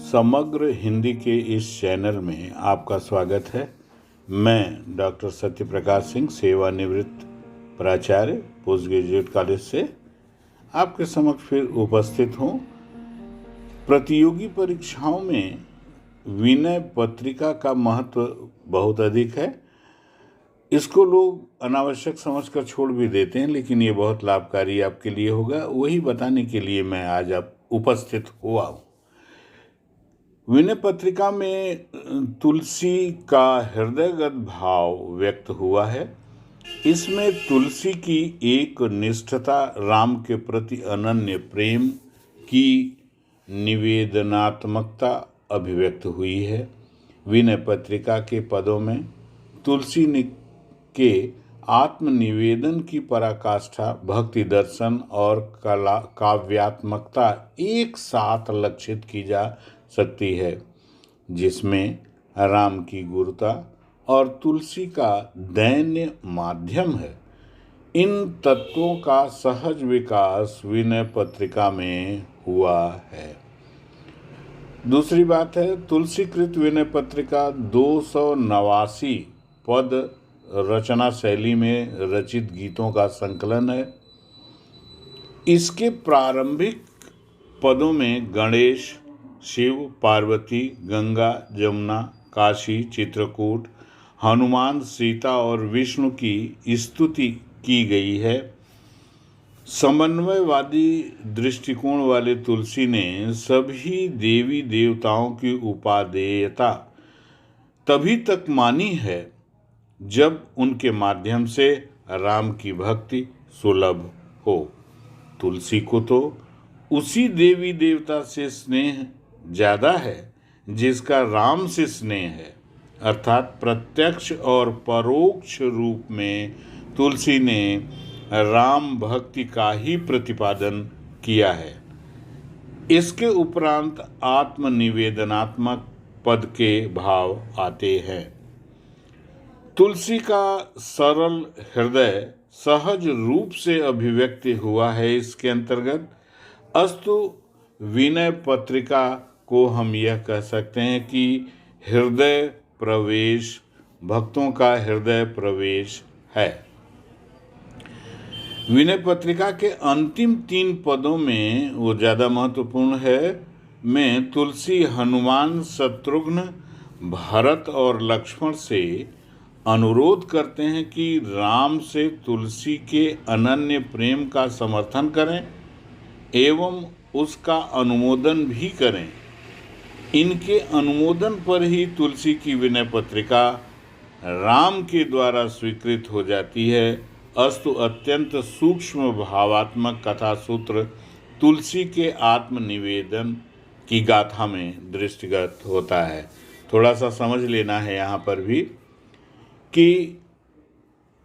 समग्र हिंदी के इस चैनल में आपका स्वागत है। मैं डॉक्टर सत्यप्रकाश सिंह, सेवानिवृत्त प्राचार्य, पोस्ट ग्रेजुएट कॉलेज से आपके समक्ष फिर उपस्थित हूँ। प्रतियोगी परीक्षाओं में विनय पत्रिका का महत्व बहुत अधिक है। इसको लोग अनावश्यक समझकर छोड़ भी देते हैं, लेकिन ये बहुत लाभकारी आपके लिए होगा। वही बताने के लिए मैं आज आप उपस्थित हुआ हूँ। विनय पत्रिका में तुलसी का हृदयगत भाव व्यक्त हुआ है। इसमें तुलसी की एक निष्ठता, राम के प्रति अनन्य प्रेम की निवेदनात्मकता अभिव्यक्त हुई है। विनय पत्रिका के पदों में तुलसी ने के आत्मनिवेदन की पराकाष्ठा, भक्ति दर्शन और कला काव्यात्मकता एक साथ लक्षित की जा सकती है, जिसमें राम की गुरुता और तुलसी का दैन्य माध्यम है। इन तत्वों का सहज विकास विनय पत्रिका में हुआ है। दूसरी बात है, तुलसीकृत विनय पत्रिका 289 पद रचना शैली में रचित गीतों का संकलन है। इसके प्रारंभिक पदों में गणेश, शिव, पार्वती, गंगा, जमुना, काशी, चित्रकूट, हनुमान, सीता और विष्णु की स्तुति की गई है। समन्वयवादी दृष्टिकोण वाले तुलसी ने सभी देवी देवताओं की उपादेयता तभी तक मानी है जब उनके माध्यम से राम की भक्ति सुलभ हो। तुलसी को तो उसी देवी देवता से स्नेह ज़्यादा है जिसका राम से स्नेह है, अर्थात प्रत्यक्ष और परोक्ष रूप में तुलसी ने राम भक्ति का ही प्रतिपादन किया है। इसके उपरांत आत्मनिवेदनात्मक पद के भाव आते हैं। तुलसी का सरल हृदय सहज रूप से अभिव्यक्ति हुआ है। इसके अंतर्गत अस्तु विनय पत्रिका को हम यह कह सकते हैं कि हृदय प्रवेश, भक्तों का हृदय प्रवेश है। विनय पत्रिका के अंतिम 3 पदों में वो ज़्यादा महत्वपूर्ण है। में तुलसी हनुमान, शत्रुघ्न, भरत और लक्ष्मण से अनुरोध करते हैं कि राम से तुलसी के अनन्य प्रेम का समर्थन करें एवं उसका अनुमोदन भी करें। इनके अनुमोदन पर ही तुलसी की विनय पत्रिका राम के द्वारा स्वीकृत हो जाती है। अस्तु अत्यंत सूक्ष्म भावात्मक कथा सूत्र तुलसी के आत्मनिवेदन की गाथा में दृष्टिगत होता है। थोड़ा सा समझ लेना है यहाँ पर भी कि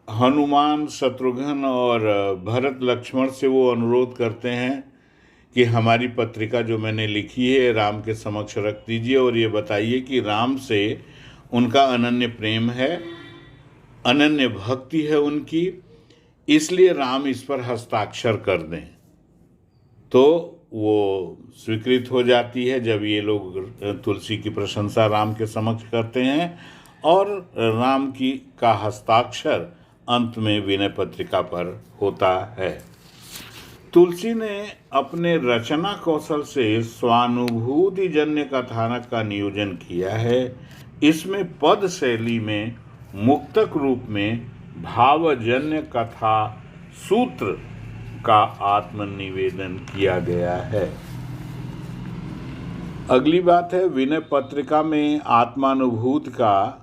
हनुमान, शत्रुघ्न और भरत लक्ष्मण से वो अनुरोध करते हैं कि हमारी पत्रिका जो मैंने लिखी है राम के समक्ष रख दीजिए और ये बताइए कि राम से उनका अनन्य प्रेम है, अनन्य भक्ति है उनकी, इसलिए राम इस पर हस्ताक्षर कर दें। तो वो स्वीकृत हो जाती है जब ये लोग तुलसी की प्रशंसा राम के समक्ष करते हैं और राम की का हस्ताक्षर अंत में विनय पत्रिका पर होता है। तुलसी ने अपने रचना कौशल से स्वानुभूति जन्य कथानक का नियोजन किया है। इसमें पद शैली में मुक्तक रूप में भावजन्य कथा सूत्र का आत्मनिवेदन किया गया है। अगली बात है, विनय पत्रिका में आत्मानुभूति का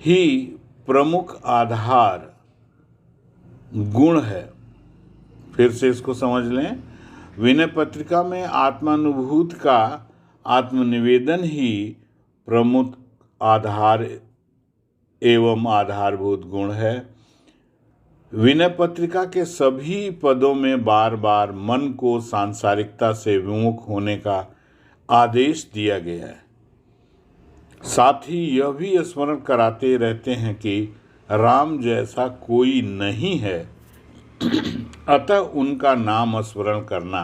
ही प्रमुख आधार गुण है। फिर से इसको समझ लें, विनय पत्रिका में आत्मानुभूति का आत्मनिवेदन ही प्रमुख आधार एवं आधारभूत गुण है। विनय पत्रिका के सभी पदों में बार बार मन को सांसारिकता से विमुख होने का आदेश दिया गया है। साथ ही यह भी स्मरण कराते रहते हैं कि राम जैसा कोई नहीं है, अतः उनका नाम स्मरण करना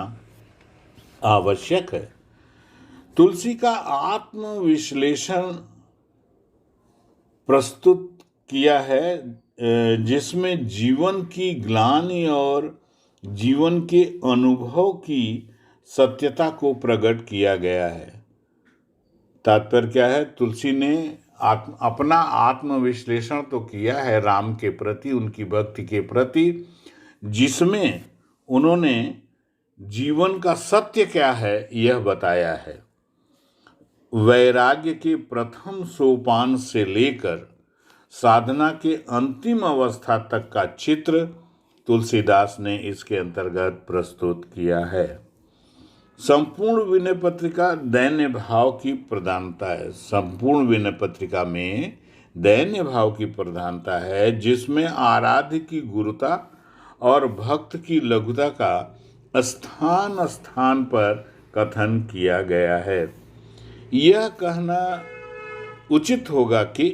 आवश्यक है। तुलसी का आत्मविश्लेषण प्रस्तुत किया है, जिसमें जीवन की ग्लानि और जीवन के अनुभव की सत्यता को प्रकट किया गया है। तात्पर्य क्या है? तुलसी ने अपना आत्मविश्लेषण तो किया है राम के प्रति, उनकी भक्ति के प्रति, जिसमें उन्होंने जीवन का सत्य क्या है यह बताया है। वैराग्य के प्रथम सोपान से लेकर साधना के अंतिम अवस्था तक का चित्र तुलसीदास ने इसके अंतर्गत प्रस्तुत किया है। संपूर्ण विनय पत्रिका दैन्य भाव की प्रधानता है। संपूर्ण विनय पत्रिका में दैन्य भाव की प्रधानता है, जिसमें आराध्य की गुरुता और भक्त की लघुता का स्थान स्थान पर कथन किया गया है। यह कहना उचित होगा कि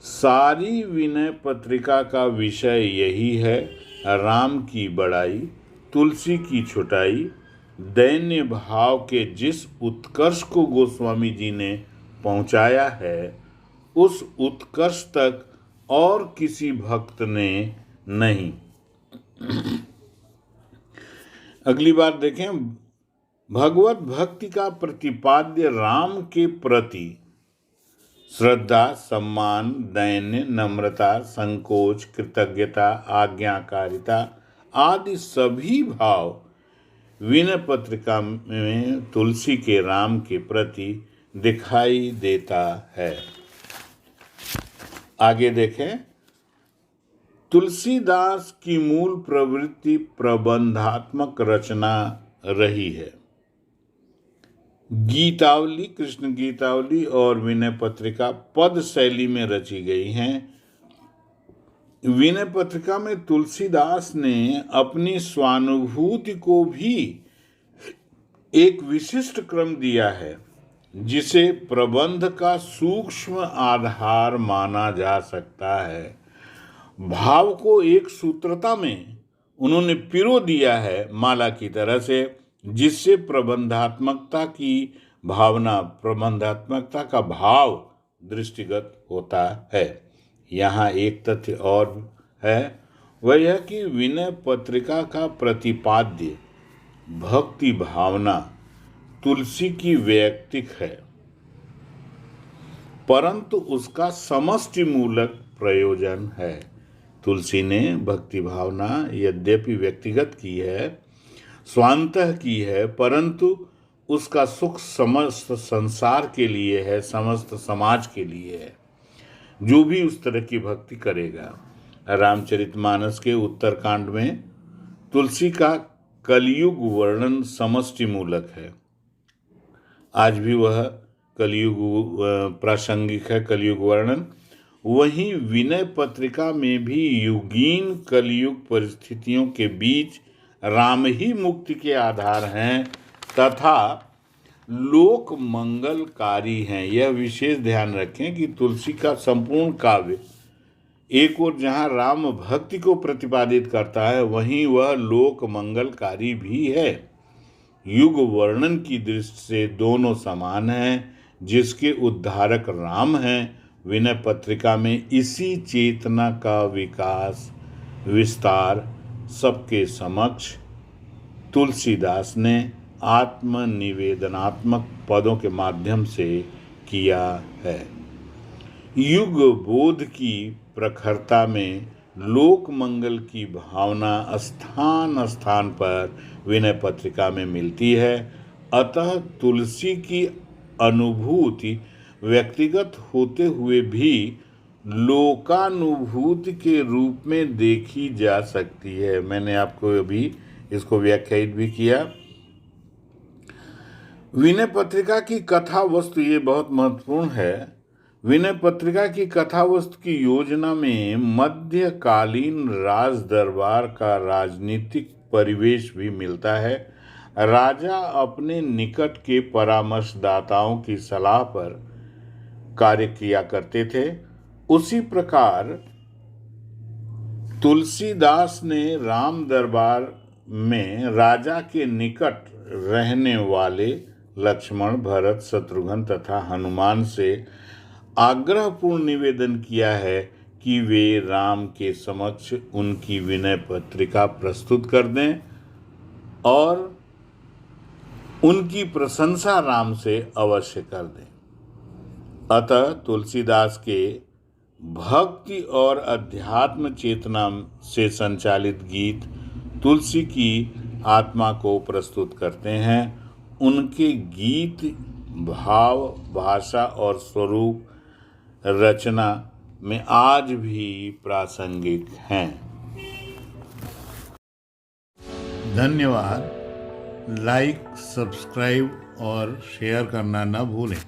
सारी विनय पत्रिका का विषय यही है, राम की बड़ाई, तुलसी की छुटाई, दैन्य भाव के जिस उत्कर्ष को गोस्वामी जी ने पहुंचाया है, उस उत्कर्ष तक और किसी भक्त ने नहीं। अगली बात देखें, भगवत भक्ति का प्रतिपाद्य राम के प्रति श्रद्धा, सम्मान, दैन्य, नम्रता, संकोच, कृतज्ञता, आज्ञाकारिता आदि सभी भाव विनय पत्रिका में तुलसी के राम के प्रति दिखाई देता है। आगे देखें, तुलसीदास की मूल प्रवृत्ति प्रबंधात्मक रचना रही है। गीतावली, कृष्ण गीतावली और विनय पत्रिका पद शैली में रची गई हैं। विनय पत्रिका में तुलसीदास ने अपनी स्वानुभूति को भी एक विशिष्ट क्रम दिया है, जिसे प्रबंध का सूक्ष्म आधार माना जा सकता है। भाव को एक सूत्रता में उन्होंने पिरो दिया है माला की तरह से, जिससे प्रबंधात्मकता की भावना, प्रबंधात्मकता का भाव दृष्टिगत होता है। यहाँ एक तथ्य और है, वह यह कि विनय पत्रिका का प्रतिपाद्य भक्ति भावना तुलसी की वैयक्तिक है, परंतु उसका समष्टि मूलक प्रयोजन है। तुलसी ने भक्ति भावना यद्यपि व्यक्तिगत की है, स्वांतः की है, परंतु उसका सुख समस्त संसार के लिए है, समस्त समाज के लिए है, जो भी उस तरह की भक्ति करेगा। रामचरितमानस के उत्तरकांड में तुलसी का कलयुग वर्णन समष्टि मूलक है। आज भी वह कलयुग प्रासंगिक है, कलयुग वर्णन। वहीं विनय पत्रिका में भी युगीन कलयुग परिस्थितियों के बीच राम ही मुक्ति के आधार हैं तथा लोक मंगलकारी हैं। यह विशेष ध्यान रखें कि तुलसी का संपूर्ण काव्य एक ओर जहाँ राम भक्ति को प्रतिपादित करता है, वहीं वह लोक मंगलकारी भी है। युग वर्णन की दृष्टि से दोनों समान हैं। जिसके उद्धारक राम हैं, विनय पत्रिका में इसी चेतना का विकास विस्तार सबके समक्ष तुलसीदास ने आत्मनिवेदनात्मक पदों के माध्यम से किया है। युग बोध की प्रखरता में लोक मंगल की भावना स्थान स्थान पर विनय पत्रिका में मिलती है। अतः तुलसी की अनुभूति व्यक्तिगत होते हुए भी लोकानुभूति के रूप में देखी जा सकती है। मैंने आपको अभी इसको व्याख्यायित भी किया। विनय पत्रिका की कथा वस्तु, ये बहुत महत्वपूर्ण है। विनय पत्रिका की कथा वस्तु की योजना में मध्यकालीन राज दरबार का राजनीतिक परिवेश भी मिलता है। राजा अपने निकट के परामर्शदाताओं की सलाह पर कार्य किया करते थे। उसी प्रकार तुलसीदास ने राम दरबार में राजा के निकट रहने वाले लक्ष्मण, भरत, शत्रुघ्न तथा हनुमान से आग्रहपूर्ण निवेदन किया है कि वे राम के समक्ष उनकी विनय पत्रिका प्रस्तुत कर दें और उनकी प्रशंसा राम से अवश्य कर दें। अतः तुलसीदास के भक्ति और अध्यात्म चेतना से संचालित गीत तुलसी की आत्मा को प्रस्तुत करते हैं। उनके गीत भाव, भाषा और स्वरूप रचना में आज भी प्रासंगिक हैं। धन्यवाद। लाइक, सब्सक्राइब और शेयर करना न भूलें।